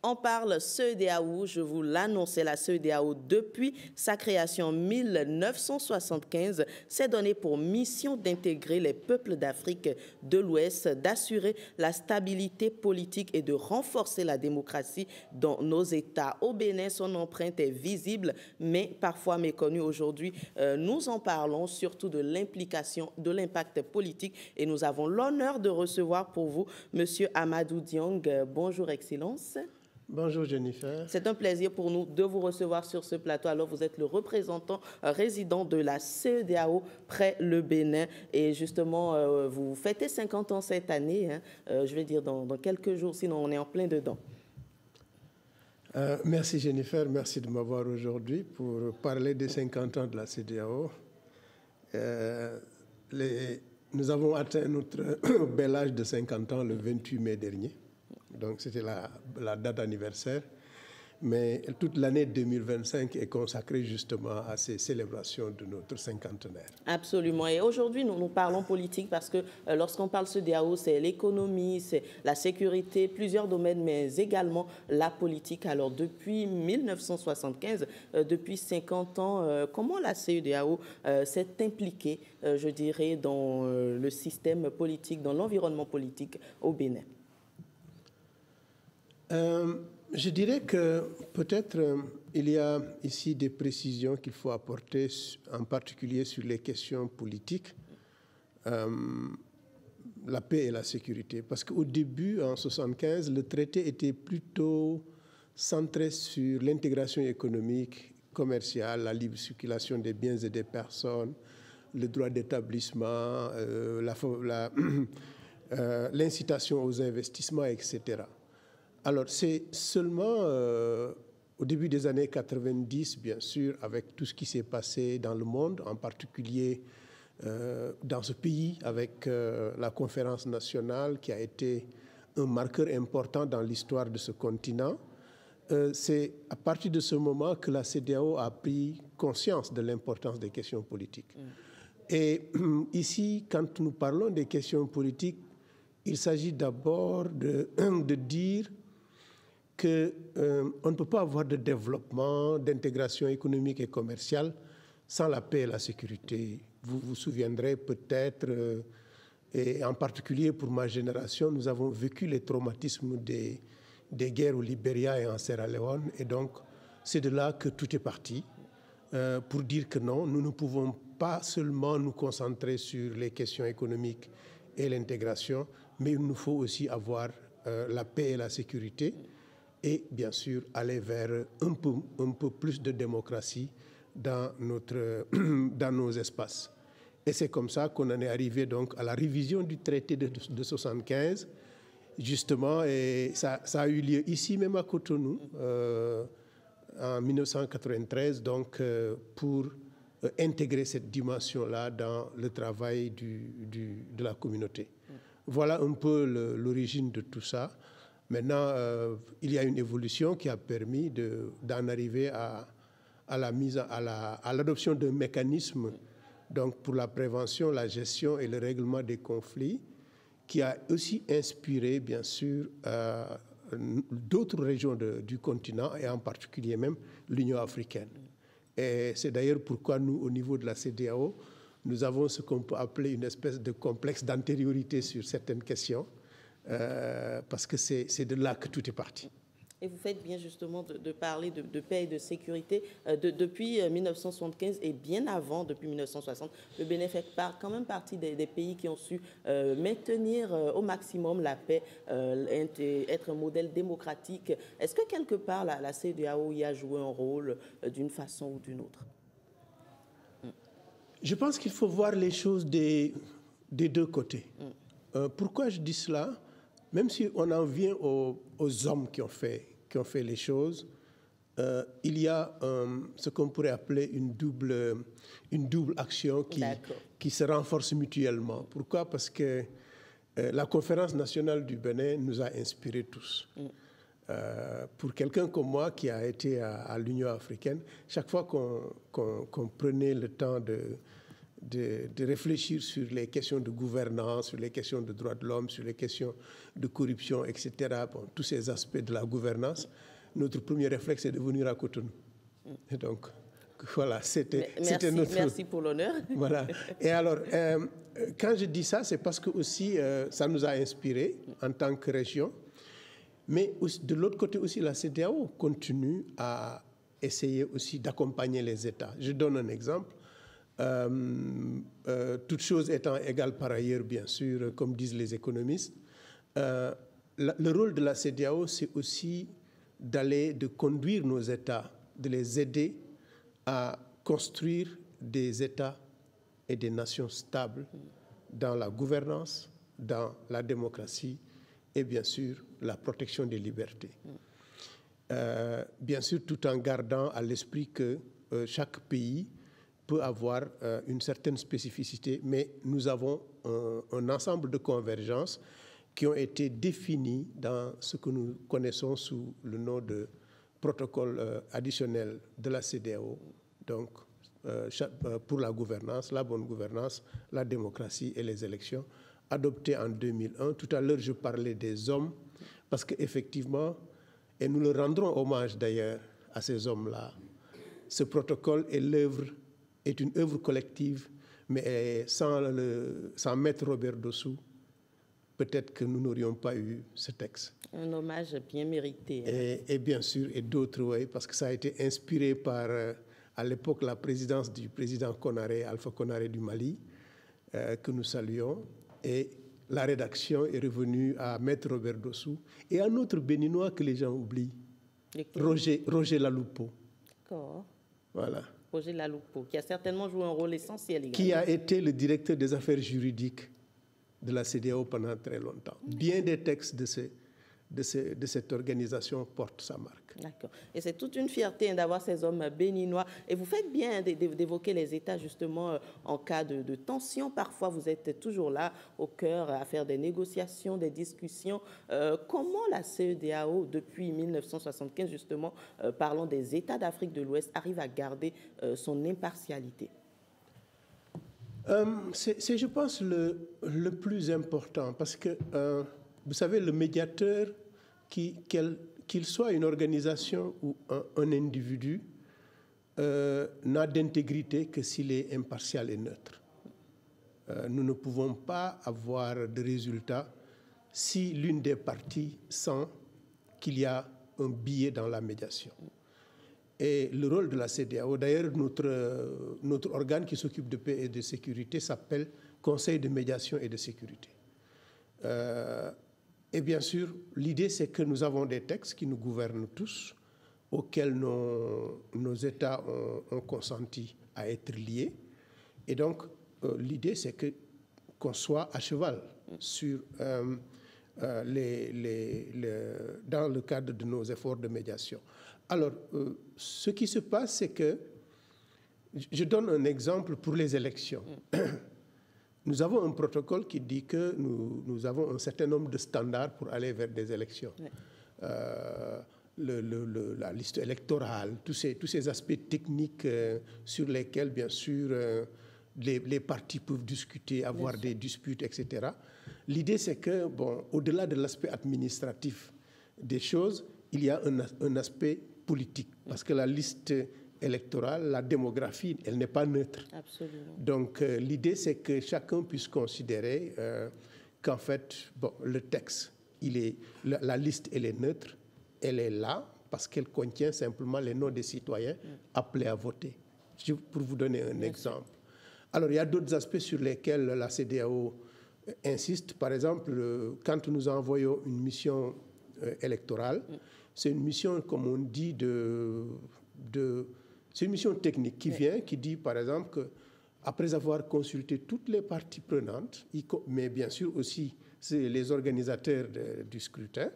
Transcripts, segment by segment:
On parle CEDEAO, je vous l'annonçais, la CEDEAO, depuis sa création en 1975, s'est donné pour mission d'intégrer les peuples d'Afrique de l'Ouest, d'assurer la stabilité politique et de renforcer la démocratie dans nos États. Au Bénin, son empreinte est visible, mais parfois méconnue aujourd'hui. Nous en parlons surtout de l'implication, de l'impact politique, et nous avons l'honneur de recevoir pour vous M. Amadou Diong. Bonjour, Excellence. Bonjour Jennifer. C'est un plaisir pour nous de vous recevoir sur ce plateau. Alors, vous êtes le représentant résident de la CEDEAO près le Bénin. Et justement, vous fêtez 50 ans cette année, hein, je vais dire dans quelques jours, sinon on est en plein dedans. Merci Jennifer, merci de m'avoir aujourd'hui pour parler des 50 ans de la CEDEAO. Nous avons atteint notre bel âge de 50 ans le 28 mai dernier. Donc, c'était la date anniversaire. Mais toute l'année 2025 est consacrée justement à ces célébrations de notre cinquantenaire. Absolument. Et aujourd'hui, nous parlons politique parce que lorsqu'on parle CEDEAO, c'est l'économie, c'est la sécurité, plusieurs domaines, mais également la politique. Alors, depuis 1975, depuis 50 ans, comment la CEDEAO s'est impliquée, je dirais, dans le système politique, dans l'environnement politique au Bénin? Je dirais que peut-être il y a ici des précisions qu'il faut apporter, en particulier sur les questions politiques, la paix et la sécurité. Parce qu'au début, en 1975, le traité était plutôt centré sur l'intégration économique, commerciale, la libre circulation des biens et des personnes, le droit d'établissement, l'incitation aux investissements, etc. Alors, c'est seulement au début des années 90, bien sûr, avec tout ce qui s'est passé dans le monde, en particulier dans ce pays, avec la conférence nationale qui a été un marqueur important dans l'histoire de ce continent. C'est à partir de ce moment que la CEDEAO a pris conscience de l'importance des questions politiques. Et ici, quand nous parlons des questions politiques, il s'agit d'abord de dire qu'on ne peut pas avoir de développement, d'intégration économique et commerciale sans la paix et la sécurité. Vous vous souviendrez peut-être, et en particulier pour ma génération, nous avons vécu les traumatismes des guerres au Libéria et en Sierra Leone, et donc c'est de là que tout est parti, pour dire que non, nous ne pouvons pas seulement nous concentrer sur les questions économiques et l'intégration, mais il nous faut aussi avoir la paix et la sécurité, et bien sûr aller vers un peu plus de démocratie dans nos espaces. Et c'est comme ça qu'on en est arrivé donc à la révision du traité de 1975, justement, et ça a eu lieu ici même à Cotonou, en 1993, donc pour intégrer cette dimension-là dans le travail de la communauté. Voilà un peu l'origine de tout ça. Maintenant, il y a une évolution qui a permis d'en arriver à l'adoption d'un mécanisme donc pour la prévention, la gestion et le règlement des conflits, qui a aussi inspiré, bien sûr, d'autres régions du continent, et en particulier même l'Union africaine. Et c'est d'ailleurs pourquoi nous, au niveau de la CEDEAO, nous avons ce qu'on peut appeler une espèce de complexe d'antériorité sur certaines questions, parce que c'est de là que tout est parti. Et vous faites bien justement de parler de paix et de sécurité. Depuis 1975 et bien avant, depuis 1960, le Bénin fait quand même partie des pays qui ont su maintenir au maximum la paix, être un modèle démocratique. Est-ce que quelque part la CEDEAO y a joué un rôle d'une façon ou d'une autre? Je pense qu'il faut voir les choses des deux côtés. Pourquoi je dis cela? Même si on en vient aux hommes qui ont fait les choses, il y a ce qu'on pourrait appeler une double action qui se renforce mutuellement. Pourquoi? Parce que la conférence nationale du Bénin nous a inspirés tous. Pour quelqu'un comme moi qui a été à l'Union africaine, chaque fois qu'on prenait le temps de réfléchir sur les questions de gouvernance, sur les questions de droits de l'homme, sur les questions de corruption, etc., bon, tous ces aspects de la gouvernance, notre premier réflexe est de venir à Cotonou. Et donc, voilà, c'était notre... Merci pour l'honneur. Voilà. Et alors, quand je dis ça, c'est parce que aussi, ça nous a inspirés en tant que région. Mais aussi, de l'autre côté aussi, la CEDEAO continue à essayer aussi d'accompagner les États. Je donne un exemple. Toutes choses étant égales par ailleurs, bien sûr, comme disent les économistes, le rôle de la CEDEAO, c'est aussi de conduire nos États, de les aider à construire des États et des nations stables dans la gouvernance, dans la démocratie et bien sûr la protection des libertés. Bien sûr, tout en gardant à l'esprit que chaque pays peut avoir une certaine spécificité, mais nous avons un ensemble de convergences qui ont été définies dans ce que nous connaissons sous le nom de protocole additionnel de la CEDEAO, donc pour la gouvernance, la bonne gouvernance, la démocratie et les élections, adopté en 2001. Tout à l'heure, je parlais des hommes, parce qu'effectivement, et nous le rendrons hommage d'ailleurs à ces hommes-là, ce protocole est une œuvre collective, mais sans Maître Robert Dossou, peut-être que nous n'aurions pas eu ce texte. Un hommage bien mérité. Et bien sûr, et d'autres, oui, parce que ça a été inspiré par, à l'époque, la présidence du président Konaré, Alpha Konaré du Mali, que nous saluons. Et la rédaction est revenue à Maître Robert Dossou et un autre béninois que les gens oublient, Roger Laloupo. D'accord. Voilà. Roger Laloupo, qui a certainement joué un rôle essentiel également. Qui a été le directeur des affaires juridiques de la CEDEAO pendant très longtemps. Bien des textes de cette organisation portent sa marque. D'accord. Et c'est toute une fierté d'avoir ces hommes béninois. Et vous faites bien d'évoquer les États, justement, en cas de tension. Parfois, vous êtes toujours là, au cœur, à faire des négociations, des discussions. Comment la CEDEAO, depuis 1975, justement, parlant des États d'Afrique de l'Ouest, arrive à garder son impartialité? C'est, je pense, le plus important, parce que, vous savez, le médiateur, qu'il soit une organisation ou un individu, n'a d'intégrité que s'il est impartial et neutre. Nous ne pouvons pas avoir de résultat si l'une des parties sent qu'il y a un biais dans la médiation. Et le rôle de la CEDEAO, d'ailleurs, notre organe qui s'occupe de paix et de sécurité s'appelle Conseil de médiation et de sécurité. Et bien sûr, l'idée, c'est que nous avons des textes qui nous gouvernent tous, auxquels nos États ont consenti à être liés. Et donc, l'idée, c'est qu'on soit à cheval sur, dans le cadre de nos efforts de médiation. Alors, ce qui se passe, c'est que, je donne un exemple pour les élections. Nous avons un protocole qui dit que nous avons un certain nombre de standards pour aller vers des élections. Oui. La liste électorale, tous ces aspects techniques sur lesquels, bien sûr, les partis peuvent discuter, avoir des disputes, etc. L'idée, c'est que, bon, au-delà de l'aspect administratif des choses, il y a un aspect politique, parce que la liste électorale, la démographie, elle n'est pas neutre. Absolument. Donc, l'idée, c'est que chacun puisse considérer qu'en fait, bon, le texte, la liste, elle est neutre, elle est là parce qu'elle contient simplement les noms des citoyens appelés à voter. Pour vous donner un exemple. Alors, il y a d'autres aspects sur lesquels la CEDEAO insiste. Par exemple, quand nous envoyons une mission électorale, c'est une mission, comme on dit, c'est une mission technique qui vient, qui dit, par exemple, qu'après avoir consulté toutes les parties prenantes, mais bien sûr aussi les organisateurs du scrutin,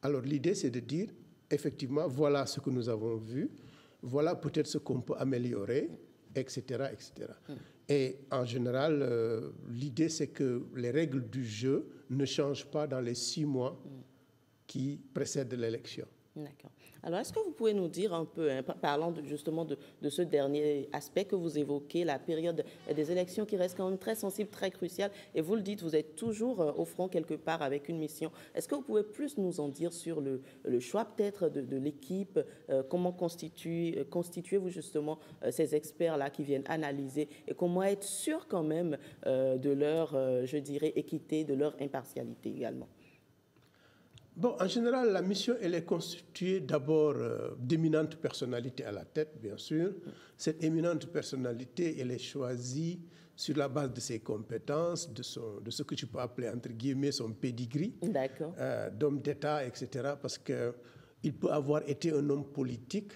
alors l'idée, c'est de dire, effectivement, voilà ce que nous avons vu, voilà peut-être ce qu'on peut améliorer, etc., etc. Et en général, l'idée, c'est que les règles du jeu ne changent pas dans les 6 mois qui précèdent l'élection. D'accord. Alors, est-ce que vous pouvez nous dire un peu, hein, parlant justement de ce dernier aspect que vous évoquez, la période des élections qui reste quand même très sensible, très cruciale, et vous le dites, vous êtes toujours au front quelque part avec une mission. Est-ce que vous pouvez plus nous en dire sur le choix peut-être de l'équipe, comment constituez-vous justement ces experts-là qui viennent analyser, et comment être sûr quand même de leur, je dirais, équité, de leur impartialité également? Bon, en général, la mission, elle est constituée d'abord d'éminentes personnalités à la tête, bien sûr. Cette éminente personnalité, elle est choisie sur la base de ses compétences, de ce que tu peux appeler, entre guillemets, son pedigree, d'homme d'État, etc. Parce qu'il peut avoir été un homme politique,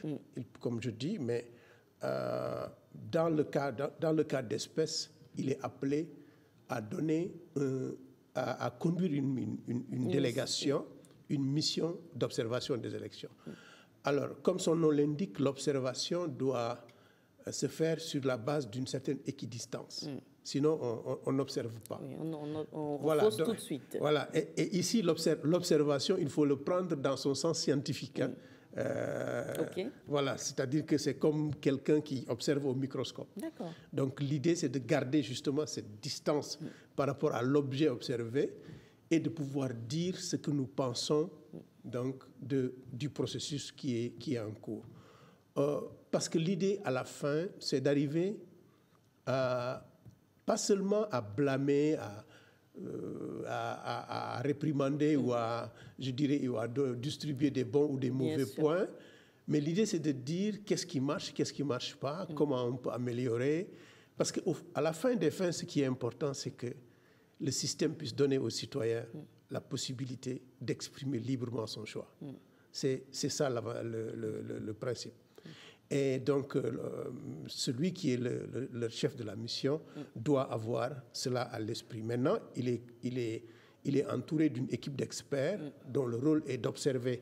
comme je dis, mais dans le cas d'espèce, il est appelé à donner, à conduire une délégation, une mission d'observation des élections. Alors, comme son nom l'indique, l'observation doit se faire sur la base d'une certaine équidistance. Sinon, on n'observe pas. Oui, on repose tout de suite. Voilà. Et ici, l'observation, il faut le prendre dans son sens scientifique. Hein. Voilà, c'est-à-dire que c'est comme quelqu'un qui observe au microscope. Donc, l'idée, c'est de garder justement cette distance par rapport à l'objet observé et de pouvoir dire ce que nous pensons donc, du processus qui est en cours. Parce que l'idée, à la fin, c'est d'arriver à, pas seulement à blâmer, à réprimander ou je dirais, ou à distribuer des bons ou des mauvais points, mais l'idée, c'est de dire qu'est-ce qui ne marche pas, comment on peut améliorer. Parce qu'à la fin des fins, ce qui est important, c'est que le système puisse donner aux citoyens la possibilité d'exprimer librement son choix. C'est ça le principe. Et donc, celui qui est le chef de la mission doit avoir cela à l'esprit. Maintenant, il est entouré d'une équipe d'experts dont le rôle est d'observer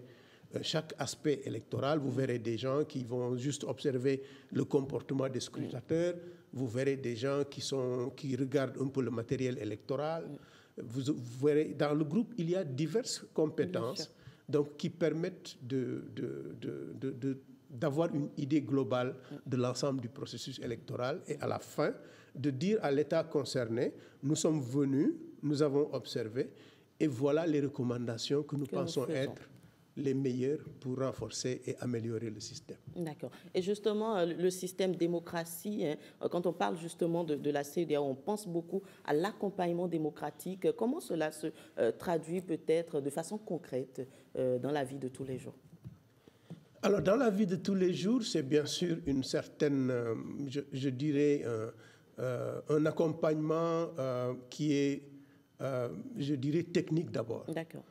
chaque aspect électoral. Vous verrez des gens qui vont juste observer le comportement des scrutateurs. Vous verrez des gens qui regardent un peu le matériel électoral. Vous verrez, dans le groupe, il y a diverses compétences donc, qui permettent d'avoir une idée globale de l'ensemble du processus électoral et à la fin, de dire à l'État concerné, nous sommes venus, nous avons observé et voilà les recommandations que nous pensons être les meilleurs pour renforcer et améliorer le système. D'accord. Et justement, le système démocratie, hein, quand on parle justement de la CEDEAO, on pense beaucoup à l'accompagnement démocratique. Comment cela se traduit peut-être de façon concrète dans la vie de tous les jours? Alors, dans la vie de tous les jours, c'est bien sûr une certaine, je dirais, un accompagnement qui est, je dirais, technique d'abord. D'accord.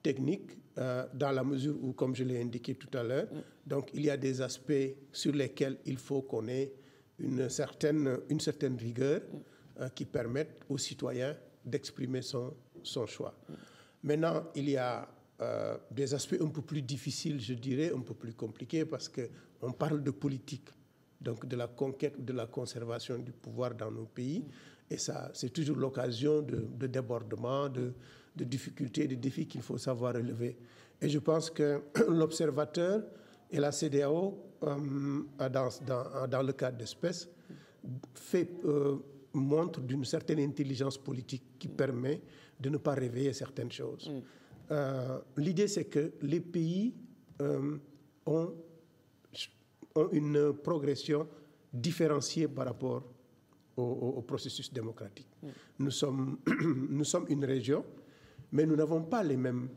Technique, dans la mesure où, comme je l'ai indiqué tout à l'heure, donc il y a des aspects sur lesquels il faut qu'on ait une certaine rigueur qui permette aux citoyens d'exprimer son choix. Maintenant, il y a des aspects un peu plus difficiles, je dirais, un peu plus compliqués, parce qu'on parle de politique, donc de la conquête ou de la conservation du pouvoir dans nos pays, et ça, c'est toujours l'occasion de débordements, de difficultés, de défis qu'il faut savoir relever. Et je pense que l'observateur et la CEDEAO, dans le cadre d'espèces, montre d'une certaine intelligence politique qui permet de ne pas réveiller certaines choses. L'idée, c'est que les pays ont une progression différenciée par rapport au processus démocratique. Nous sommes une région, mais nous n'avons pas les mêmes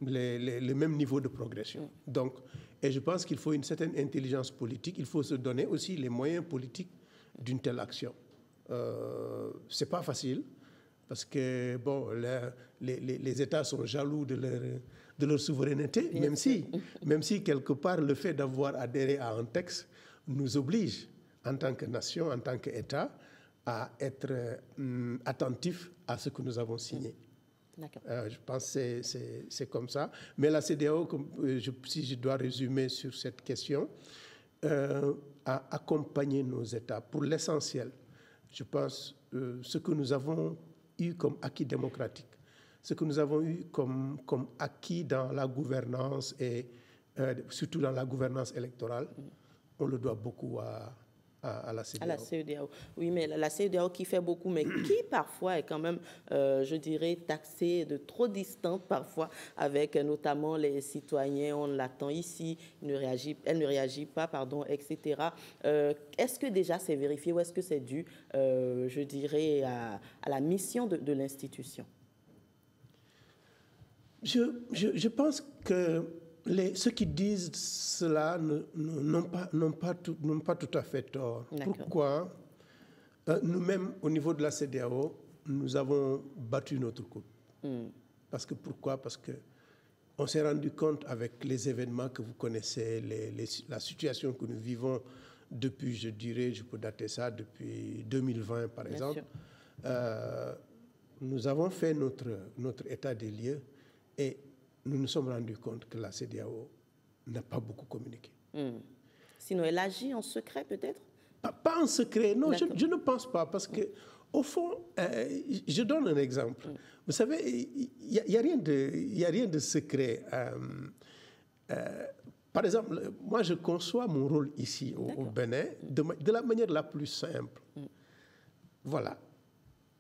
niveaux de progression. Donc, et je pense qu'il faut une certaine intelligence politique. Il faut se donner aussi les moyens politiques d'une telle action. C'est pas facile, parce que bon, les États sont jaloux de leur souveraineté, même si quelque part le fait d'avoir adhéré à un texte nous oblige, en tant que nation, en tant qu'État, à être attentifs à ce que nous avons signé. Je pense que c'est comme ça. Mais la CEDEAO, si je dois résumer sur cette question, a accompagné nos États pour l'essentiel. Je pense ce que nous avons eu comme acquis démocratique, ce que nous avons eu comme acquis dans la gouvernance et surtout dans la gouvernance électorale, on le doit beaucoup à la CEDEAO. À la CEDEAO. Oui, mais la CEDEAO qui fait beaucoup, mais qui parfois est quand même, je dirais, taxée de trop distante parfois avec notamment les citoyens. On l'attend ici, elle ne réagit pas, pardon, etc. Est-ce que déjà c'est vérifié ou est-ce que c'est dû, je dirais, à la mission de l'institution? Je pense que ceux qui disent cela n'ont pas tout à fait tort. Pourquoi? Nous-mêmes, au niveau de la CEDEAO, nous avons battu notre coup. Parce que pourquoi? Parce qu'on s'est rendu compte avec les événements que vous connaissez, la situation que nous vivons depuis, je dirais, je peux dater ça, depuis 2020 par exemple. Nous avons fait notre état des lieux et nous nous sommes rendus compte que la CEDEAO n'a pas beaucoup communiqué. Sinon, elle agit en secret peut-être? Pas en secret, non, je ne pense pas, parce que au fond, je donne un exemple. Vous savez, il n'y a rien de secret. Par exemple, moi je conçois mon rôle ici au Bénin de la manière la plus simple. Voilà.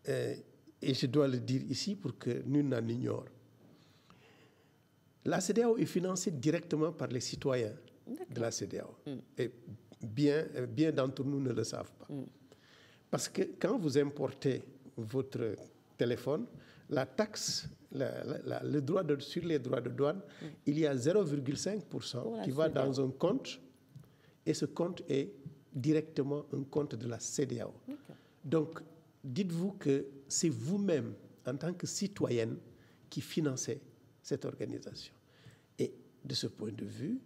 Et je dois le dire ici pour que nul n'en ignore. La CEDEAO est financée directement par les citoyens de la CEDEAO. Et bien d'entre nous ne le savent pas. Parce que quand vous importez votre téléphone, la taxe, le droit sur les droits de douane, il y a 0,5% qui va dans un compte, et ce compte est directement un compte de la CEDEAO. Donc, dites-vous que c'est vous-même, en tant que citoyenne, qui financez cette organisation. Et de ce point de vue,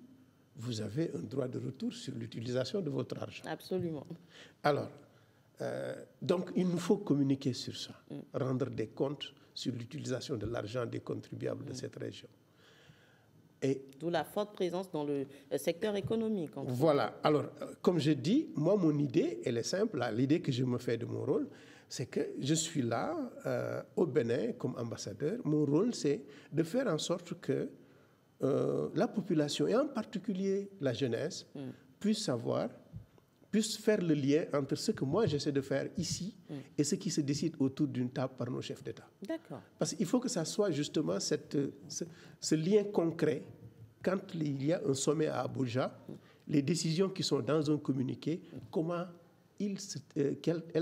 vous avez un droit de retour sur l'utilisation de votre argent. Absolument. Alors, donc il nous faut communiquer sur ça, rendre des comptes sur l'utilisation de l'argent des contribuables de cette région. D'où la forte présence dans le secteur économique. Voilà. Alors, comme je dis, moi, mon idée, elle est simple. L'idée que je me fais de mon rôle, c'est que je suis là au Bénin comme ambassadeur. Mon rôle, c'est de faire en sorte que la population, et en particulier la jeunesse, puisse faire le lien entre ce que moi j'essaie de faire ici et ce qui se décide autour d'une table par nos chefs d'État. D'accord. Parce qu'il faut que ça soit justement ce lien concret. Quand il y a un sommet à Abuja, les décisions qui sont dans un communiqué, comment elles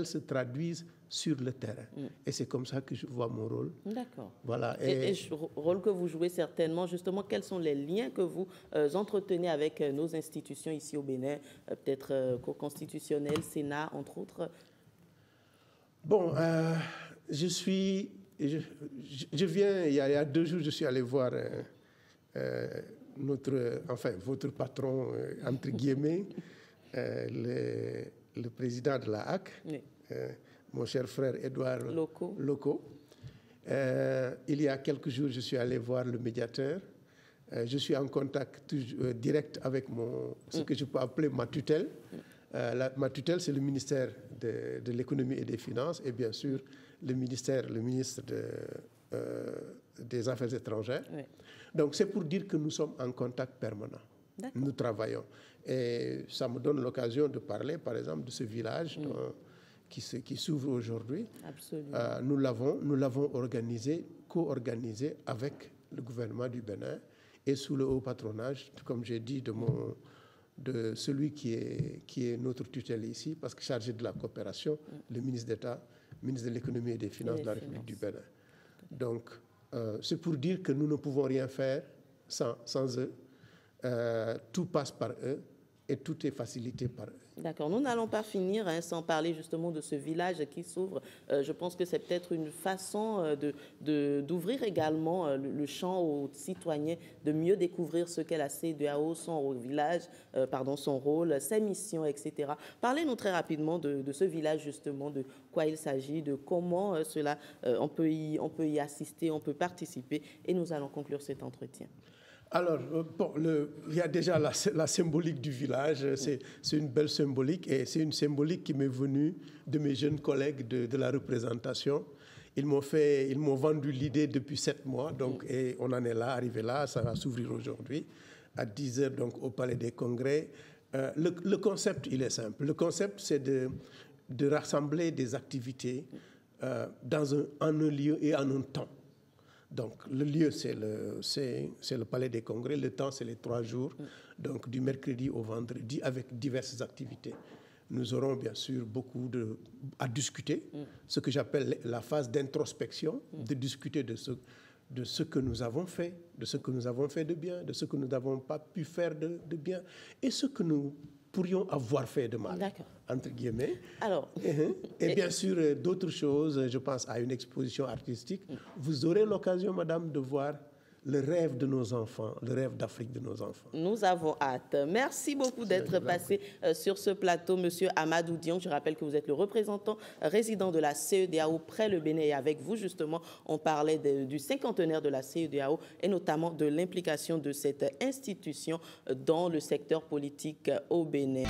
se traduisent sur le terrain. Et c'est comme ça que je vois mon rôle. D'accord. Voilà. Et rôle que vous jouez certainement, justement, quels sont les liens que vous entretenez avec nos institutions ici au Bénin, peut-être Cour constitutionnelle, Sénat, entre autres? Bon, je viens, il y a 2 jours, je suis allé voir votre patron, entre guillemets, le président de la HAC. Oui. Mon cher frère Edouard Loco. Il y a quelques jours, je suis allé voir le médiateur. Je suis en contact direct avec ce que je peux appeler ma tutelle. Ma tutelle, c'est le ministère de l'économie et des finances et bien sûr le ministre des Affaires étrangères. Oui. Donc c'est pour dire que nous sommes en contact permanent. Nous travaillons. Et ça me donne l'occasion de parler, par exemple, de ce village qui s'ouvre aujourd'hui. Nous l'avons co-organisé avec le gouvernement du Bénin et sous le haut patronage, comme j'ai dit, de celui qui est notre tutelle ici, parce que chargé de la coopération, le ministre d'État, ministre de l'économie et des finances de la République du Bénin. Donc, c'est pour dire que nous ne pouvons rien faire sans eux. Tout passe par eux et tout est facilité par eux. D'accord. Nous n'allons pas finir sans parler justement de ce village qui s'ouvre. Je pense que c'est peut-être une façon d'ouvrir également le champ aux citoyens, de mieux découvrir ce qu'est la CEDEAO, son village, son rôle, ses missions, etc. Parlez-nous très rapidement de ce village justement, de quoi il s'agit, de comment on peut y assister, on peut participer, et nous allons conclure cet entretien. Alors, il y a déjà la symbolique du village, c'est une belle symbolique et c'est une symbolique qui m'est venue de mes jeunes collègues de la représentation. Ils m'ont vendu l'idée depuis 7 mois, donc, et on en est là, arrivé là, ça va s'ouvrir aujourd'hui à 10 h donc au Palais des Congrès. Le concept, il est simple. Le concept, c'est de rassembler des activités en un lieu et en un temps. Donc, le lieu, c'est le Palais des Congrès. Le temps, c'est les 3 jours, donc du mercredi au vendredi, avec diverses activités. Nous aurons bien sûr beaucoup à discuter, ce que j'appelle la phase d'introspection, de discuter de ce que nous avons fait, de ce que nous avons fait de bien, de ce que nous n'avons pas pu faire de bien, et ce que nous pourrions avoir fait de mal, entre guillemets. Alors, et bien sûr, d'autres choses, je pense à une exposition artistique. Vous aurez l'occasion, madame, de voir le rêve de nos enfants, le rêve d'Afrique de nos enfants. Nous avons hâte. Merci beaucoup d'être passé sur ce plateau, Monsieur Amadou Diong. Je rappelle que vous êtes le représentant résident de la CEDEAO près le Bénin. Et avec vous, justement, on parlait du cinquantenaire de la CEDEAO et notamment de l'implication de cette institution dans le secteur politique au Bénin.